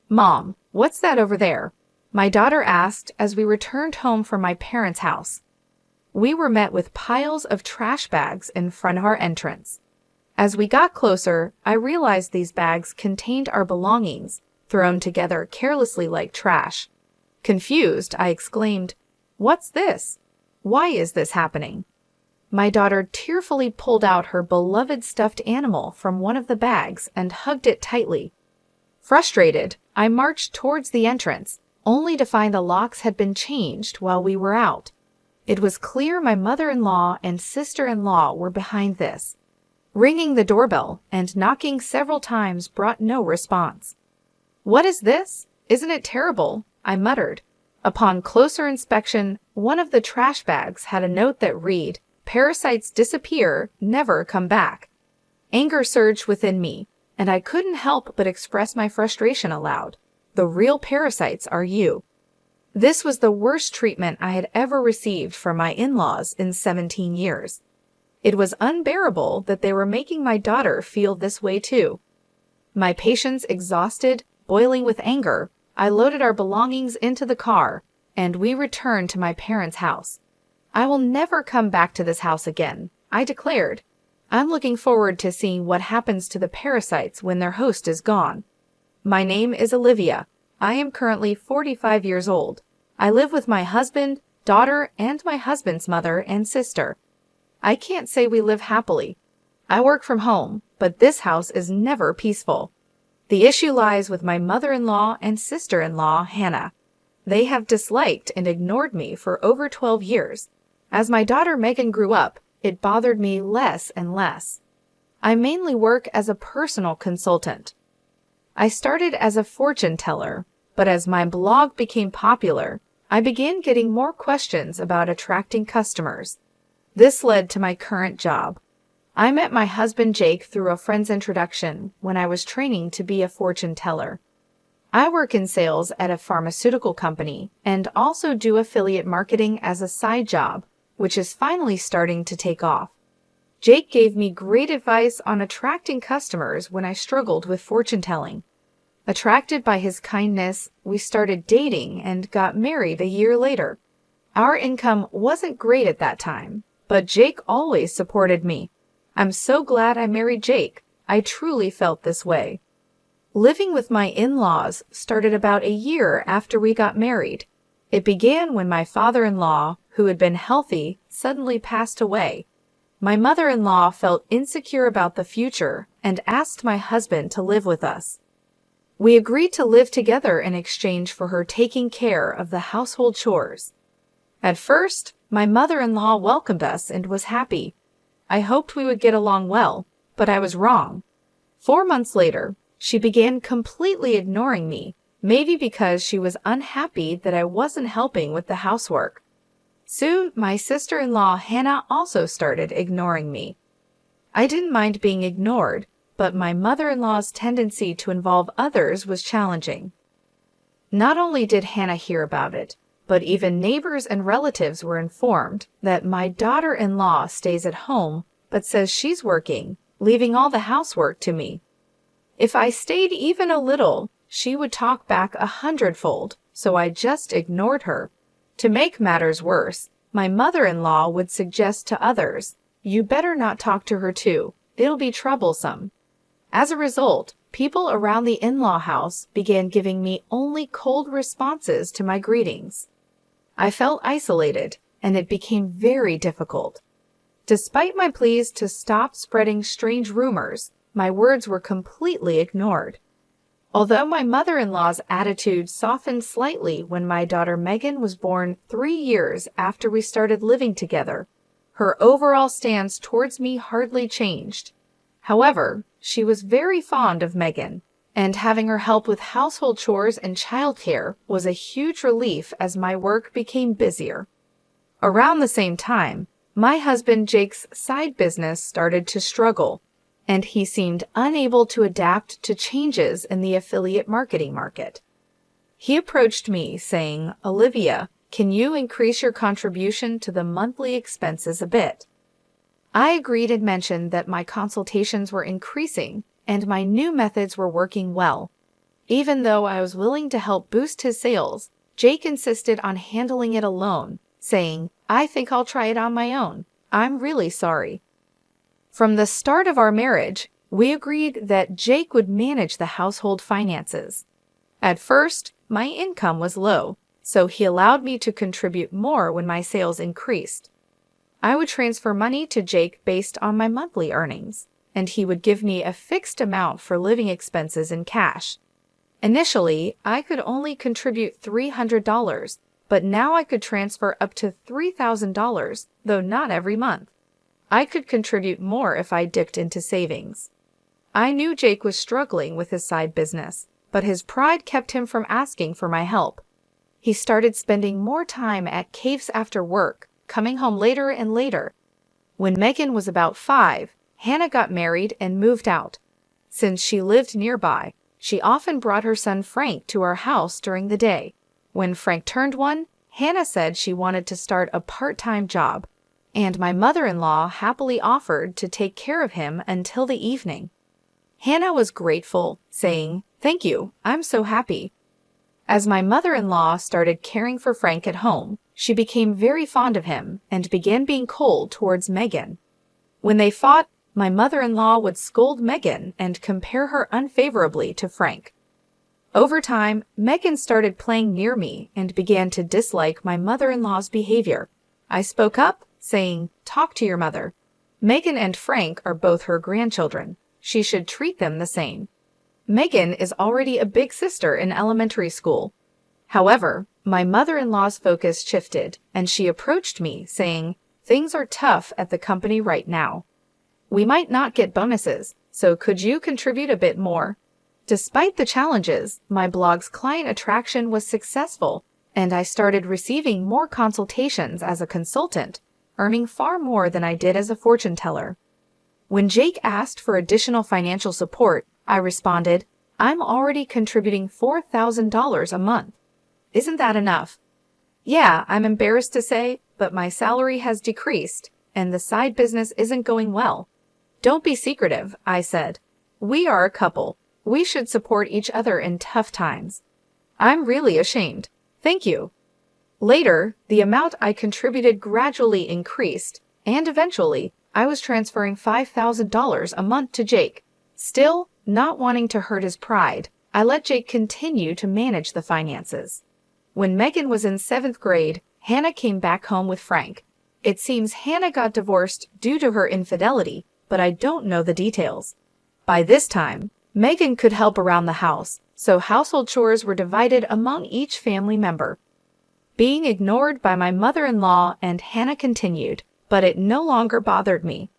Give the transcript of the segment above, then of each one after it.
Mom, what's that over there? My daughter asked as we returned home from my parents' house. We were met with piles of trash bags in front of our entrance. As we got closer, I realized these bags contained our belongings, thrown together carelessly like trash. Confused, I exclaimed, "What's this? Why is this happening?" My daughter tearfully pulled out her beloved stuffed animal from one of the bags and hugged it tightly. Frustrated, I marched towards the entrance, only to find the locks had been changed while we were out. It was clear my mother-in-law and sister-in-law were behind this. Ringing the doorbell and knocking several times brought no response. "What is this? Isn't it terrible?" I muttered. Upon closer inspection, one of the trash bags had a note that read, "Parasites disappear, never come back." Anger surged within me, and I couldn't help but express my frustration aloud. The real parasites are you. This was the worst treatment I had ever received from my in-laws in 17 years. It was unbearable that they were making my daughter feel this way too. My patience exhausted, boiling with anger, I loaded our belongings into the car, and we returned to my parents' house. "I will never come back to this house again," I declared. "I'm looking forward to seeing what happens to the parasites when their host is gone. My name is Olivia. I am currently 45 years old. I live with my husband, daughter, and my husband's mother and sister. I can't say we live happily. I work from home, but this house is never peaceful. The issue lies with my mother-in-law and sister-in-law, Hannah. They have disliked and ignored me for over 12 years. As my daughter Megan grew up, it bothered me less and less. I mainly work as a personal consultant. I started as a fortune teller, but as my blog became popular, I began getting more questions about attracting customers. This led to my current job. I met my husband Jake through a friend's introduction when I was training to be a fortune teller. I work in sales at a pharmaceutical company and also do affiliate marketing as a side job, which is finally starting to take off. Jake gave me great advice on attracting customers when I struggled with fortune telling. Attracted by his kindness, we started dating and got married a year later. Our income wasn't great at that time, but Jake always supported me. I'm so glad I married Jake. I truly felt this way. Living with my in-laws started about a year after we got married. It began when my father-in-law, who had been healthy, suddenly passed away. My mother-in-law felt insecure about the future and asked my husband to live with us. We agreed to live together in exchange for her taking care of the household chores. At first, my mother-in-law welcomed us and was happy. I hoped we would get along well, but I was wrong. 4 months later, she began completely ignoring me, maybe because she was unhappy that I wasn't helping with the housework. Soon, my sister-in-law Hannah also started ignoring me. I didn't mind being ignored, but my mother-in-law's tendency to involve others was challenging. Not only did Hannah hear about it, but even neighbors and relatives were informed that my daughter-in-law stays at home but says she's working, leaving all the housework to me. If I stayed even a little, she would talk back 100-fold, so I just ignored her. To make matters worse, my mother-in-law would suggest to others, "You better not talk to her too. It'll be troublesome." As a result, people around the in-law house began giving me only cold responses to my greetings. I felt isolated, and it became very difficult. Despite my pleas to stop spreading strange rumors, my words were completely ignored. Although my mother-in-law's attitude softened slightly when my daughter Megan was born 3 years after we started living together, her overall stance towards me hardly changed. However, she was very fond of Megan, and having her help with household chores and childcare was a huge relief as my work became busier. Around the same time, my husband Jake's side business started to struggle, and he seemed unable to adapt to changes in the affiliate marketing market. He approached me saying, "Olivia, can you increase your contribution to the monthly expenses a bit?" I agreed and mentioned that my consultations were increasing and my new methods were working well. Even though I was willing to help boost his sales, Jake insisted on handling it alone, saying, "I think I'll try it on my own. I'm really sorry." From the start of our marriage, we agreed that Jake would manage the household finances. At first, my income was low, so he allowed me to contribute more when my sales increased. I would transfer money to Jake based on my monthly earnings, and he would give me a fixed amount for living expenses in cash. Initially, I could only contribute $300, but now I could transfer up to $3,000, though not every month. I could contribute more if I dipped into savings. I knew Jake was struggling with his side business, but his pride kept him from asking for my help. He started spending more time at caves after work, coming home later and later. When Megan was about 5, Hannah got married and moved out. Since she lived nearby, she often brought her son Frank to our house during the day. When Frank turned 1, Hannah said she wanted to start a part-time job, and my mother-in-law happily offered to take care of him until the evening. Hannah was grateful, saying, "Thank you, I'm so happy." As my mother-in-law started caring for Frank at home, she became very fond of him and began being cold towards Megan. When they fought, my mother-in-law would scold Megan and compare her unfavorably to Frank. Over time, Megan started playing near me and began to dislike my mother-in-law's behavior. I spoke up, saying, "Talk to your mother. Megan and Frank are both her grandchildren. She should treat them the same." Megan is already a big sister in elementary school. However, my mother-in-law's focus shifted, and she approached me, saying, "Things are tough at the company right now. We might not get bonuses, so could you contribute a bit more?" Despite the challenges, my blog's client attraction was successful, and I started receiving more consultations as a consultant, earning far more than I did as a fortune teller. When Jake asked for additional financial support, I responded, "I'm already contributing $4,000 a month. Isn't that enough?" "Yeah, I'm embarrassed to say, but my salary has decreased, and the side business isn't going well." "Don't be secretive," I said. "We are a couple. We should support each other in tough times." "I'm really ashamed. Thank you." Later, the amount I contributed gradually increased, and eventually, I was transferring $5,000 a month to Jake. Still, not wanting to hurt his pride, I let Jake continue to manage the finances. When Megan was in 7th grade, Hannah came back home with Frank. It seems Hannah got divorced due to her infidelity, but I don't know the details. By this time, Megan could help around the house, so household chores were divided among each family member. Being ignored by my mother-in-law and Hannah continued, but it no longer bothered me.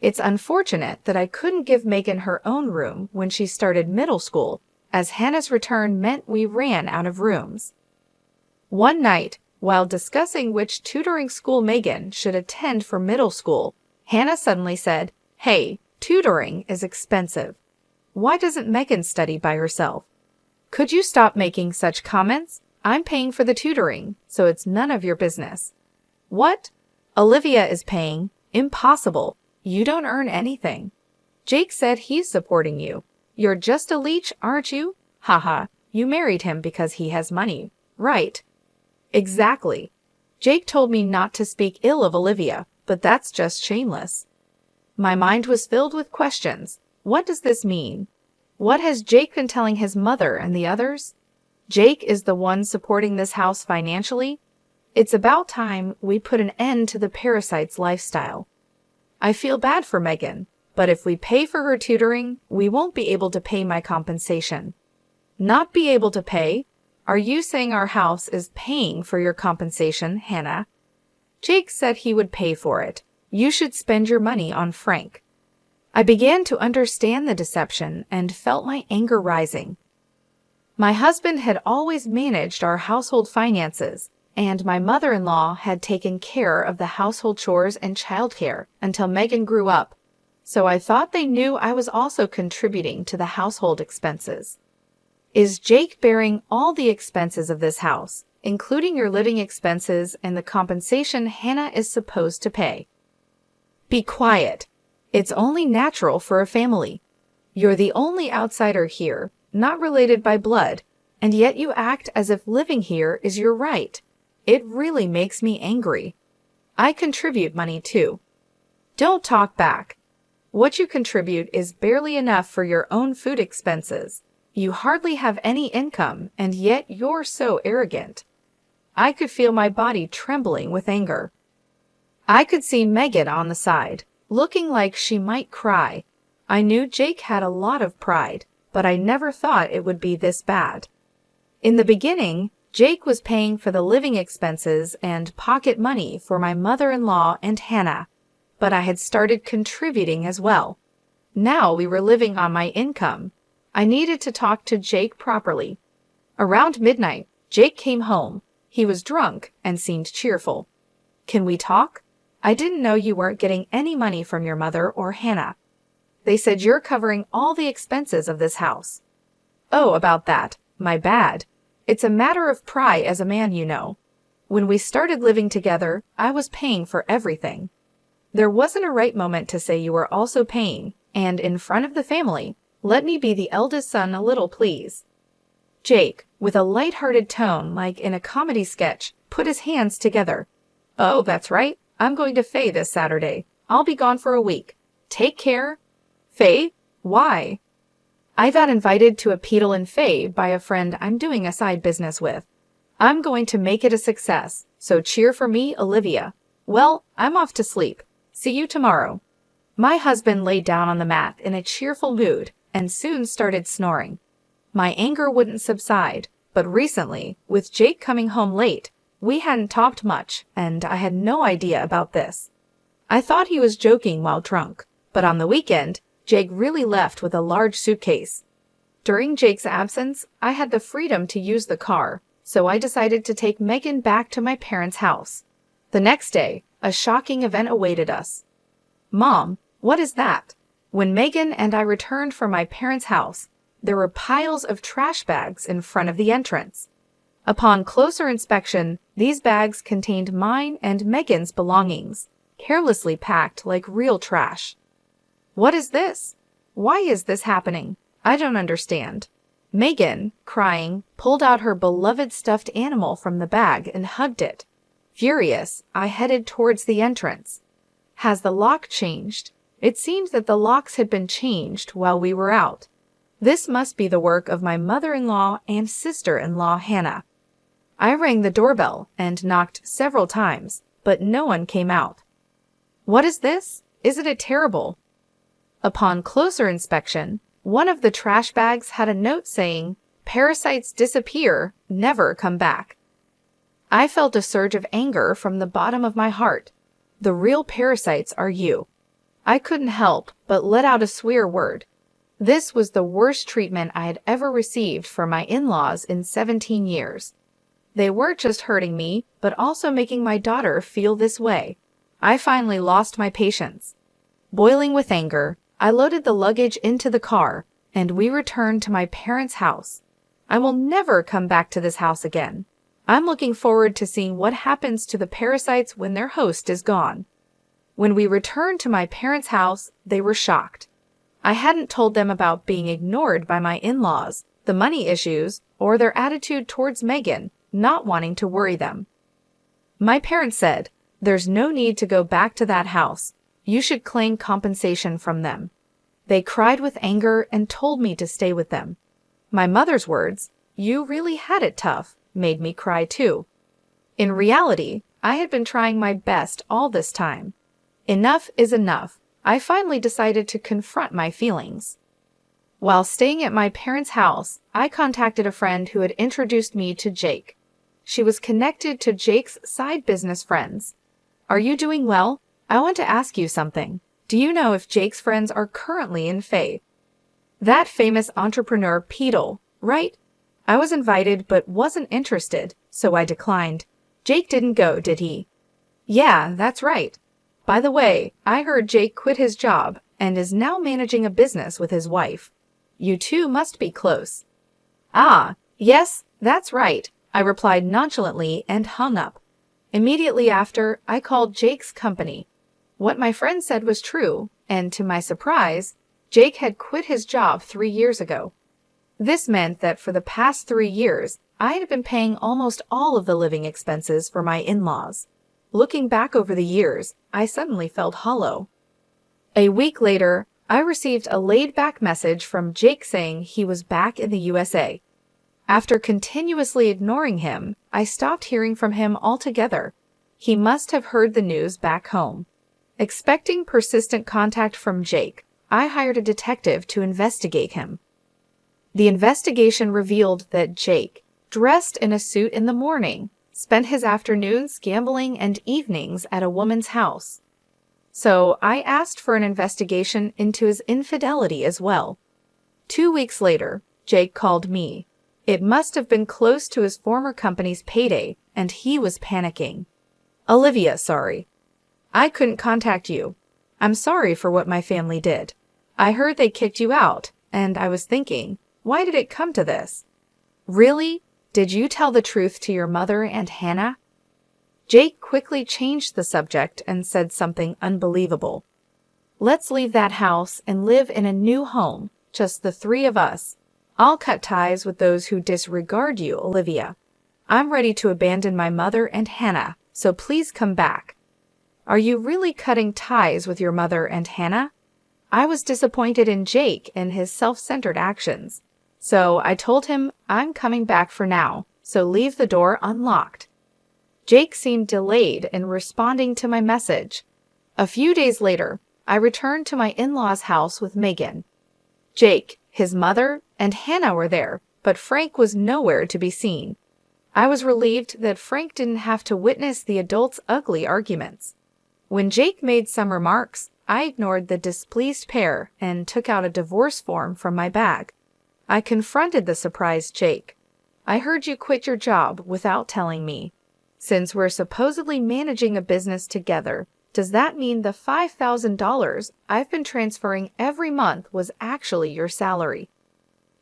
It's unfortunate that I couldn't give Megan her own room when she started middle school, as Hannah's return meant we ran out of rooms. One night, while discussing which tutoring school Megan should attend for middle school, Hannah suddenly said, "Hey, tutoring is expensive. Why doesn't Megan study by herself? Could you stop making such comments? I'm paying for the tutoring, so it's none of your business." "What? Olivia is paying? Impossible. You don't earn anything. Jake said he's supporting you. You're just a leech, aren't you? Haha, you married him because he has money, right?" "Exactly. Jake told me not to speak ill of Olivia, but that's just shameless." My mind was filled with questions. What does this mean? What has Jake been telling his mother and the others? Jake is the one supporting this house financially? It's about time we put an end to the parasite's lifestyle. I feel bad for Megan, but if we pay for her tutoring, we won't be able to pay my compensation. Not be able to pay? Are you saying our house is paying for your compensation, Hannah? Jake said he would pay for it. You should spend your money on Frank. I began to understand the deception and felt my anger rising. My husband had always managed our household finances, and my mother-in-law had taken care of the household chores and childcare until Megan grew up, so I thought they knew I was also contributing to the household expenses. Is Jake bearing all the expenses of this house, including your living expenses and the compensation Hannah is supposed to pay? Be quiet. It's only natural for a family. You're the only outsider here. not related by blood, and yet you act as if living here is your right. It really makes me angry. I contribute money too. Don't talk back. What you contribute is barely enough for your own food expenses. You hardly have any income, and yet you're so arrogant. I could feel my body trembling with anger. I could see Megan on the side, looking like she might cry. I knew Jake had a lot of pride, but I never thought it would be this bad. In the beginning, Jake was paying for the living expenses and pocket money for my mother-in-law and Hannah, but I had started contributing as well. Now we were living on my income. I needed to talk to Jake properly. Around midnight, Jake came home. He was drunk and seemed cheerful. Can we talk? I didn't know you weren't getting any money from your mother or Hannah. They said you're covering all the expenses of this house. Oh, about that. My bad. It's a matter of pride as a man, you know. When we started living together, I was paying for everything. There wasn't a right moment to say you were also paying, and in front of the family, let me be the eldest son a little, please. Jake, with a light-hearted tone like in a comedy sketch, put his hands together. Oh, that's right. I'm going to Faye this Saturday. I'll be gone for a week. Take care. Faye? Why? I got invited to a pedal in Faye by a friend I'm doing a side business with. I'm going to make it a success, so cheer for me, Olivia. Well, I'm off to sleep. See you tomorrow. My husband lay down on the mat in a cheerful mood and soon started snoring. My anger wouldn't subside, but recently, with Jake coming home late, we hadn't talked much, and I had no idea about this. I thought he was joking while drunk, but on the weekend, Jake really left with a large suitcase. During Jake's absence, I had the freedom to use the car, so I decided to take Megan back to my parents' house. The next day, a shocking event awaited us. Mom, what is that? When Megan and I returned from my parents' house, there were piles of trash bags in front of the entrance. Upon closer inspection, these bags contained mine and Megan's belongings, carelessly packed like real trash. What is this? Why is this happening? I don't understand. Megan, crying, pulled out her beloved stuffed animal from the bag and hugged it. Furious, I headed towards the entrance. Has the lock changed? It seemed that the locks had been changed while we were out. This must be the work of my mother-in-law and sister-in-law Hannah. I rang the doorbell and knocked several times, but no one came out. What is this? Isn't it terrible? Upon closer inspection, one of the trash bags had a note saying, "Parasites disappear, never come back." I felt a surge of anger from the bottom of my heart. The real parasites are you. I couldn't help but let out a swear word. This was the worst treatment I had ever received from my in-laws in 17 years. They weren't just hurting me, but also making my daughter feel this way. I finally lost my patience. Boiling with anger, I loaded the luggage into the car, and we returned to my parents' house. I will never come back to this house again. I'm looking forward to seeing what happens to the parasites when their host is gone. When we returned to my parents' house, they were shocked. I hadn't told them about being ignored by my in-laws, the money issues, or their attitude towards Megan, not wanting to worry them. My parents said, "There's no need to go back to that house. You should claim compensation from them." They cried with anger and told me to stay with them. My mother's words, "You really had it tough," made me cry too. In reality, I had been trying my best all this time. Enough is enough. I finally decided to confront my feelings. While staying at my parents' house, I contacted a friend who had introduced me to Jake. She was connected to Jake's side business friends. "Are you doing well? I want to ask you something. Do you know if Jake's friends are currently in Faye?" "That famous entrepreneur Pedal, right?" I was invited but wasn't interested, so I declined. "Jake didn't go, did he?" "Yeah, that's right. By the way, I heard Jake quit his job and is now managing a business with his wife. You two must be close." "Ah, yes, that's right," I replied nonchalantly and hung up. Immediately after, I called Jake's company. What my friend said was true, and to my surprise, Jake had quit his job 3 years ago. This meant that for the past 3 years, I had been paying almost all of the living expenses for my in-laws. Looking back over the years, I suddenly felt hollow. A week later, I received a laid-back message from Jake saying he was back in the USA. After continuously ignoring him, I stopped hearing from him altogether. He must have heard the news back home. Expecting persistent contact from Jake, I hired a detective to investigate him. The investigation revealed that Jake, dressed in a suit in the morning, spent his afternoons gambling and evenings at a woman's house. So I asked for an investigation into his infidelity as well. 2 weeks later, Jake called me. It must have been close to his former company's payday, and he was panicking. Olivia, sorry. I couldn't contact you. I'm sorry for what my family did. I heard they kicked you out, and I was thinking, why did it come to this? Really? Did you tell the truth to your mother and Hannah? Jake quickly changed the subject and said something unbelievable. Let's leave that house and live in a new home, just the three of us. I'll cut ties with those who disregard you, Olivia. I'm ready to abandon my mother and Hannah, so please come back. Are you really cutting ties with your mother and Hannah? I was disappointed in Jake and his self-centered actions. So I told him I'm coming back for now, so leave the door unlocked. Jake seemed delayed in responding to my message. A few days later, I returned to my in-laws' house with Megan. Jake, his mother, and Hannah were there, but Frank was nowhere to be seen. I was relieved that Frank didn't have to witness the adults' ugly arguments. When Jake made some remarks, I ignored the displeased pair and took out a divorce form from my bag. I confronted the surprised Jake. I heard you quit your job without telling me. Since we're supposedly managing a business together, does that mean the $5,000 I've been transferring every month was actually your salary?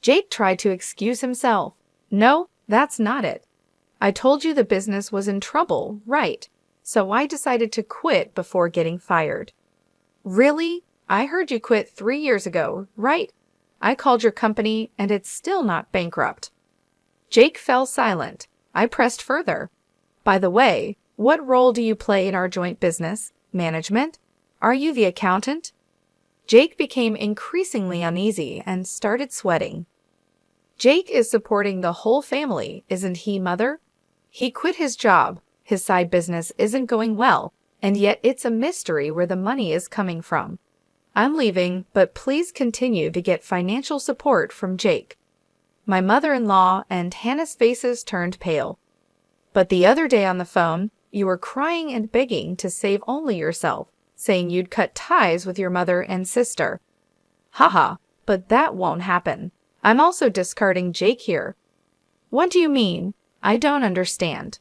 Jake tried to excuse himself. No, that's not it. I told you the business was in trouble, right? So I decided to quit before getting fired. Really? I heard you quit 3 years ago, right? I called your company and it's still not bankrupt. Jake fell silent. I pressed further. By the way, what role do you play in our joint business? Management? Are you the accountant? Jake became increasingly uneasy and started sweating. Jake is supporting the whole family, isn't he, Mother? He quit his job, his side business isn't going well, and yet it's a mystery where the money is coming from. I'm leaving, but please continue to get financial support from Jake. My mother-in-law and Hannah's faces turned pale. But the other day on the phone, you were crying and begging to save only yourself, saying you'd cut ties with your mother and sister. Haha, but that won't happen. I'm also discarding Jake here. What do you mean? I don't understand.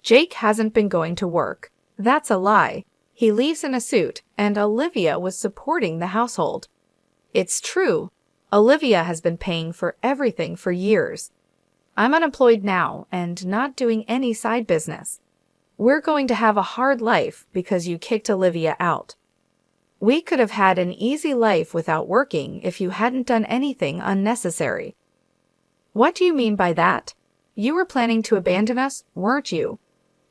Jake hasn't been going to work. That's a lie. He leaves in a suit, and Olivia was supporting the household. It's true. Olivia has been paying for everything for years. I'm unemployed now and not doing any side business. We're going to have a hard life because you kicked Olivia out. We could have had an easy life without working if you hadn't done anything unnecessary. What do you mean by that? You were planning to abandon us, weren't you?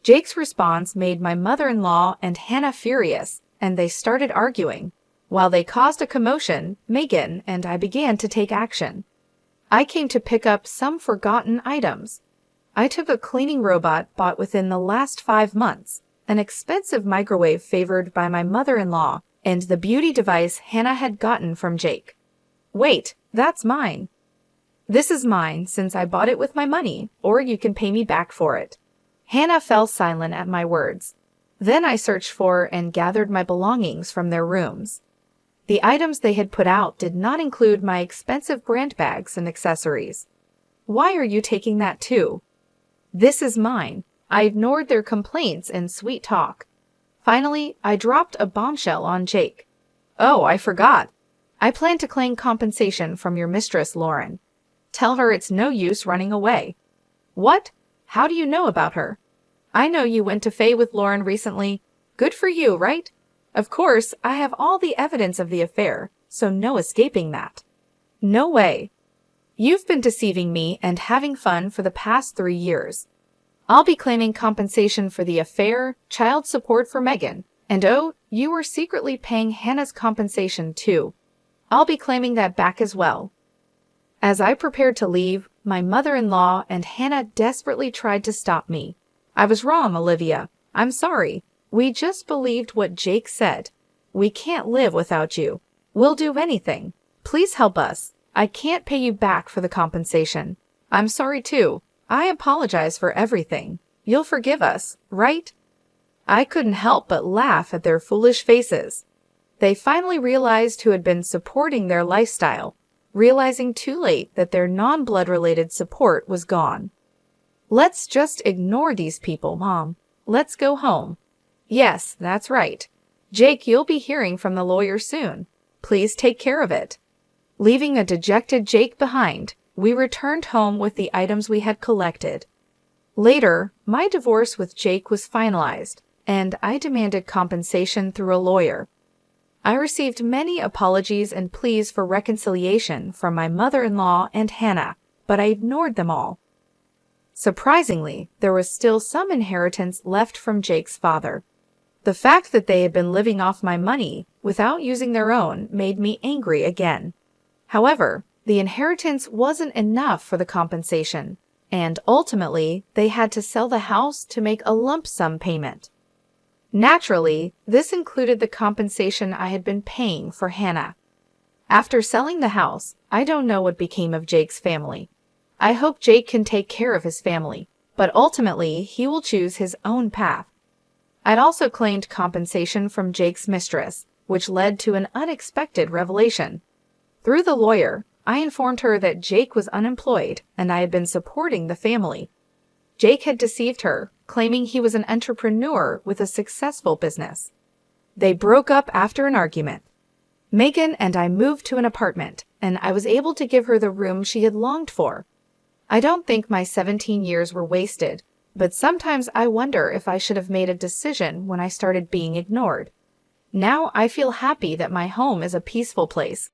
Jake's response made my mother-in-law and Hannah furious, and they started arguing. While they caused a commotion, Megan and I began to take action. I came to pick up some forgotten items. I took a cleaning robot bought within the last 5 months, an expensive microwave favored by my mother-in-law, and the beauty device Hannah had gotten from Jake. Wait, that's mine. This is mine since I bought it with my money, or you can pay me back for it. Hannah fell silent at my words. Then I searched for and gathered my belongings from their rooms. The items they had put out did not include my expensive brand bags and accessories. Why are you taking that too? This is mine. I ignored their complaints and sweet talk. Finally, I dropped a bombshell on Jake. Oh, I forgot. I plan to claim compensation from your mistress, Lauren. Tell her it's no use running away. What? How do you know about her? I know you went to Faye with Lauren recently. Good for you, right? Of course, I have all the evidence of the affair, so no escaping that. No way. You've been deceiving me and having fun for the past 3 years. I'll be claiming compensation for the affair, child support for Megan, and oh, you were secretly paying Hannah's compensation too. I'll be claiming that back as well." As I prepared to leave, my mother-in-law and Hannah desperately tried to stop me. "I was wrong, Olivia. I'm sorry. We just believed what Jake said. We can't live without you. We'll do anything. Please help us. I can't pay you back for the compensation. I'm sorry too. I apologize for everything. You'll forgive us, right?" I couldn't help but laugh at their foolish faces. They finally realized who had been supporting their lifestyle, realizing too late that their non-blood-related support was gone. "Let's just ignore these people, Mom. Let's go home." "Yes, that's right. Jake, you'll be hearing from the lawyer soon. Please take care of it." Leaving a dejected Jake behind, we returned home with the items we had collected. Later, my divorce with Jake was finalized, and I demanded compensation through a lawyer. I received many apologies and pleas for reconciliation from my mother-in-law and Hannah, but I ignored them all. Surprisingly, there was still some inheritance left from Jake's father. The fact that they had been living off my money without using their own made me angry again. However, the inheritance wasn't enough for the compensation, and ultimately, they had to sell the house to make a lump sum payment. Naturally, this included the compensation I had been paying for Hannah. After selling the house, I don't know what became of Jake's family. I hope Jake can take care of his family, but ultimately he will choose his own path. I'd also claimed compensation from Jake's mistress, which led to an unexpected revelation. Through the lawyer, I informed her that Jake was unemployed and I had been supporting the family. Jake had deceived her, claiming he was an entrepreneur with a successful business. They broke up after an argument. Megan and I moved to an apartment, and I was able to give her the room she had longed for. I don't think my 17 years were wasted, but sometimes I wonder if I should have made a decision when I started being ignored. Now I feel happy that my home is a peaceful place,